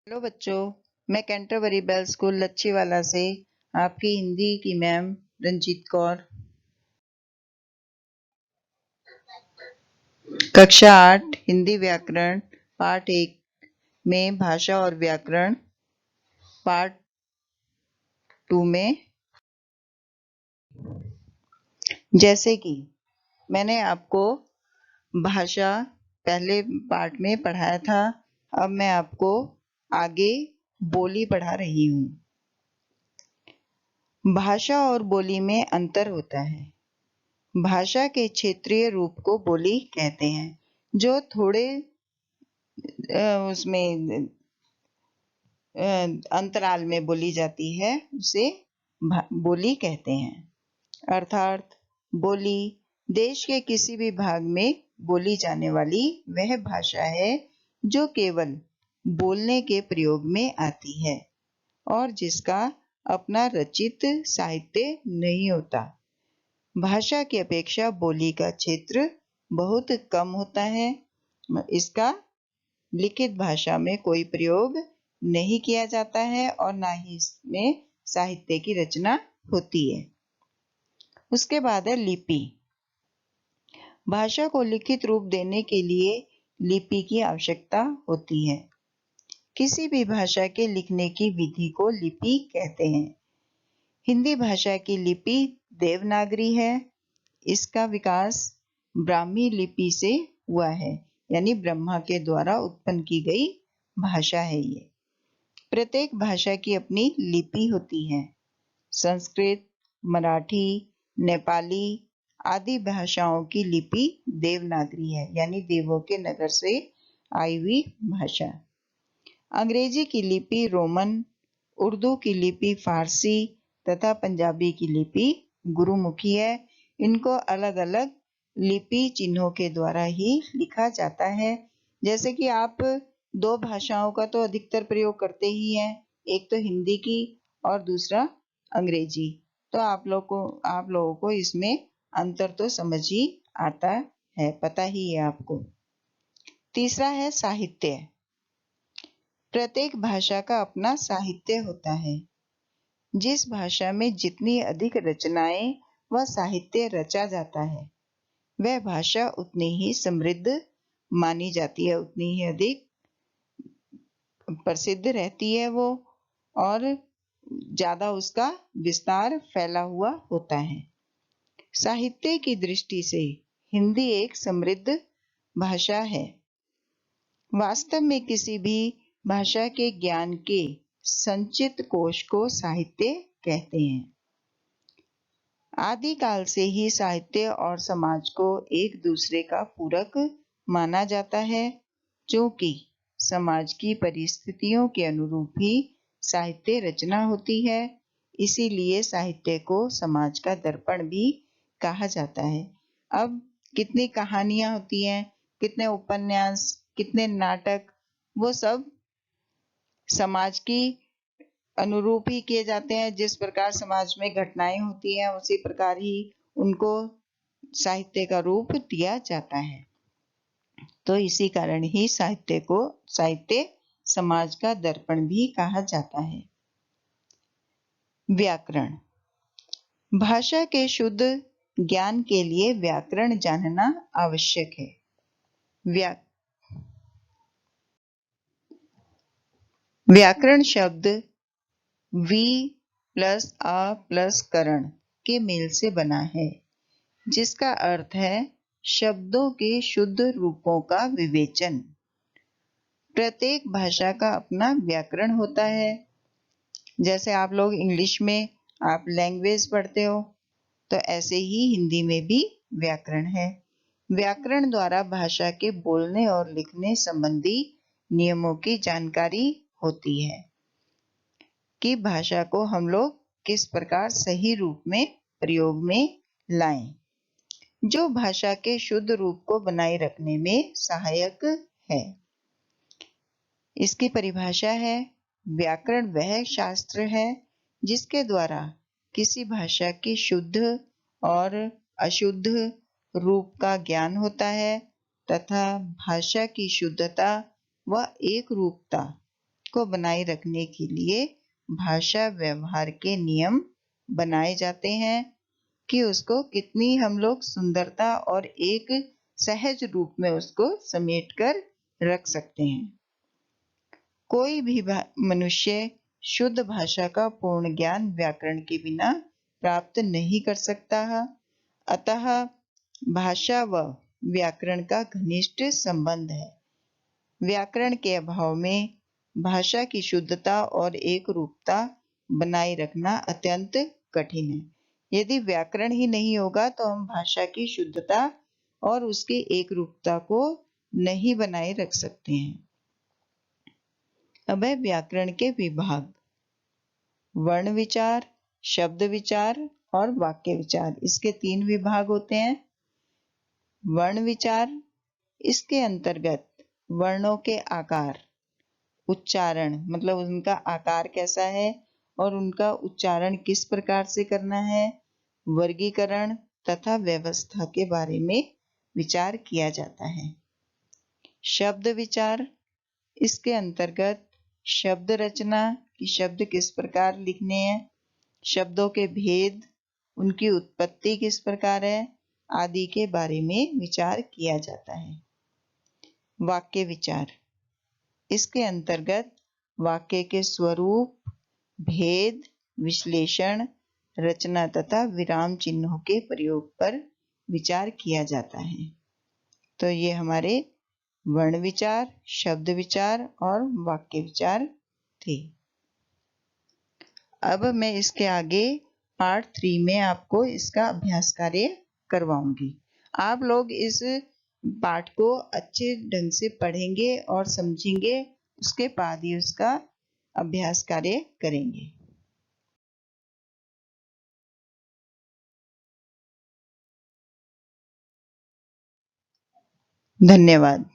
Hello बच्चों, मैं Canterbury bell school Lachhiwala से आपकी हिंदी की मैम रंजीत कौर। कक्षा 8 हिंदी व्याकरण पाठ 1 में भाषा और व्याकरण पार्ट 2 में जैसे कि मैंने आपको भाषा पहले पार्ट में पढ़ाया था, अब मैं आपको आगे बोली पढ़ा रही हूँ। भाषा और बोली में अंतर होता है। भाषा के क्षेत्रीय रूप को बोली कहते हैं, जो थोड़े उसमें अंतराल में बोली जाती है, उसे बोली कहते हैं। अर्थात बोली देश के किसी भी भाग में बोली जाने वाली वह भाषा है जो केवल बोलने के प्रयोग में आती है और जिसका अपना रचित साहित्य नहीं होता। भाषा की अपेक्षा बोली का क्षेत्र बहुत कम होता है। इसका लिखित भाषा में कोई प्रयोग नहीं किया जाता है और ना ही इसमें साहित्य की रचना होती है। उसके बाद है लिपि। भाषा को लिखित रूप देने के लिए लिपि की आवश्यकता होती है। किसी भी भाषा के लिखने की विधि को लिपि कहते हैं। हिंदी भाषा की लिपि देवनागरी है। इसका विकास ब्राह्मी लिपि से हुआ है, यानी ब्रह्मा के द्वारा उत्पन्न की गई भाषा है ये। प्रत्येक भाषा की अपनी लिपि होती है। संस्कृत, मराठी, नेपाली आदि भाषाओं की लिपि देवनागरी है, यानी देवों के नगर से आई हुई भाषा। अंग्रेजी की लिपि रोमन, उर्दू की लिपि फारसी तथा पंजाबी की लिपि गुरुमुखी है। इनको अलग अलग लिपि चिन्हों के द्वारा ही लिखा जाता है। जैसे कि आप दो भाषाओं का तो अधिकतर प्रयोग करते ही हैं, एक तो हिंदी की और दूसरा अंग्रेजी। तो आप लोगों को इसमें अंतर तो समझ ही आता है, पता ही है आपको। तीसरा है साहित्य। प्रत्येक भाषा का अपना साहित्य होता है। जिस भाषा में जितनी अधिक रचनाएं व साहित्य रचा जाता है, वह भाषा उतनी ही समृद्ध मानी जाती है, उतनी ही अधिक प्रसिद्ध रहती है वो, और ज्यादा उसका विस्तार फैला हुआ होता है। साहित्य की दृष्टि से हिंदी एक समृद्ध भाषा है। वास्तव में किसी भी भाषा के ज्ञान के संचित कोश को साहित्य कहते हैं। आदिकाल से ही साहित्य और समाज को एक दूसरे का पूरक माना जाता है, क्योंकि समाज की परिस्थितियों के अनुरूप ही साहित्य रचना होती है। इसीलिए साहित्य को समाज का दर्पण भी कहा जाता है। अब कितनी कहानियां होती हैं, कितने उपन्यास, कितने नाटक, वो सब समाज की अनुरूप ही किए जाते हैं। जिस प्रकार समाज में घटनाएं होती हैं, उसी प्रकार ही उनको साहित्य का रूप दिया जाता है। तो इसी कारण ही साहित्य समाज का दर्पण भी कहा जाता है। व्याकरण। भाषा के शुद्ध ज्ञान के लिए व्याकरण जानना आवश्यक है। व्याकरण शब्द वी प्लस अ प्लस करण के मेल से बना है, जिसका अर्थ है शब्दों के शुद्ध रूपों का विवेचन। प्रत्येक भाषा का अपना व्याकरण होता है। जैसे आप लोग इंग्लिश में आप लैंग्वेज पढ़ते हो, तो ऐसे ही हिंदी में भी व्याकरण है। व्याकरण द्वारा भाषा के बोलने और लिखने संबंधी नियमों की जानकारी होती है कि भाषा को हम लोग किस प्रकार सही रूप में प्रयोग में लाएं, जो भाषा के शुद्ध रूप को बनाए रखने में सहायक है। इसकी परिभाषा है, व्याकरण वह शास्त्र है जिसके द्वारा किसी भाषा की शुद्ध और अशुद्ध रूप का ज्ञान होता है तथा भाषा की शुद्धता व एक रूपता को बनाए रखने के लिए भाषा व्यवहार के नियम बनाए जाते हैं कि उसको कितनी हम लोग सुंदरता और एक सहज रूप में उसको समेट कर रख सकते हैं। कोई भी मनुष्य शुद्ध भाषा का पूर्ण ज्ञान व्याकरण के बिना प्राप्त नहीं कर सकता है। अतः भाषा व व्याकरण का घनिष्ठ संबंध है। व्याकरण के अभाव में भाषा की शुद्धता और एक रूपता बनाए रखना अत्यंत कठिन है। यदि व्याकरण ही नहीं होगा तो हम भाषा की शुद्धता और उसकी एक रूपता को नहीं बनाए रख सकते हैं। अब है व्याकरण के विभाग। वर्ण विचार, शब्द विचार और वाक्य विचार, इसके 3 विभाग होते हैं। वर्ण विचार, इसके अंतर्गत वर्णों के आकार, उच्चारण मतलब उनका आकार कैसा है और उनका उच्चारण किस प्रकार से करना है, वर्गीकरण तथा व्यवस्था के बारे में विचार किया जाता है। शब्द विचार, इसके अंतर्गत शब्द रचना कि शब्द किस प्रकार लिखने हैं, शब्दों के भेद, उनकी उत्पत्ति किस प्रकार है आदि के बारे में विचार किया जाता है। वाक्य विचार, इसके अंतर्गत वाक्य के स्वरूप, भेद, विश्लेषण, रचना तथा विराम चिन्हों के प्रयोग पर विचार किया जाता है। तो ये हमारे वर्ण विचार, शब्द विचार और वाक्य विचार थे। अब मैं इसके आगे पार्ट 3 में आपको इसका अभ्यास कार्य करवाऊंगी। आप लोग इस पाठ को अच्छे ढंग से पढ़ेंगे और समझेंगे, उसके बाद ही उसका अभ्यास कार्य करेंगे। धन्यवाद।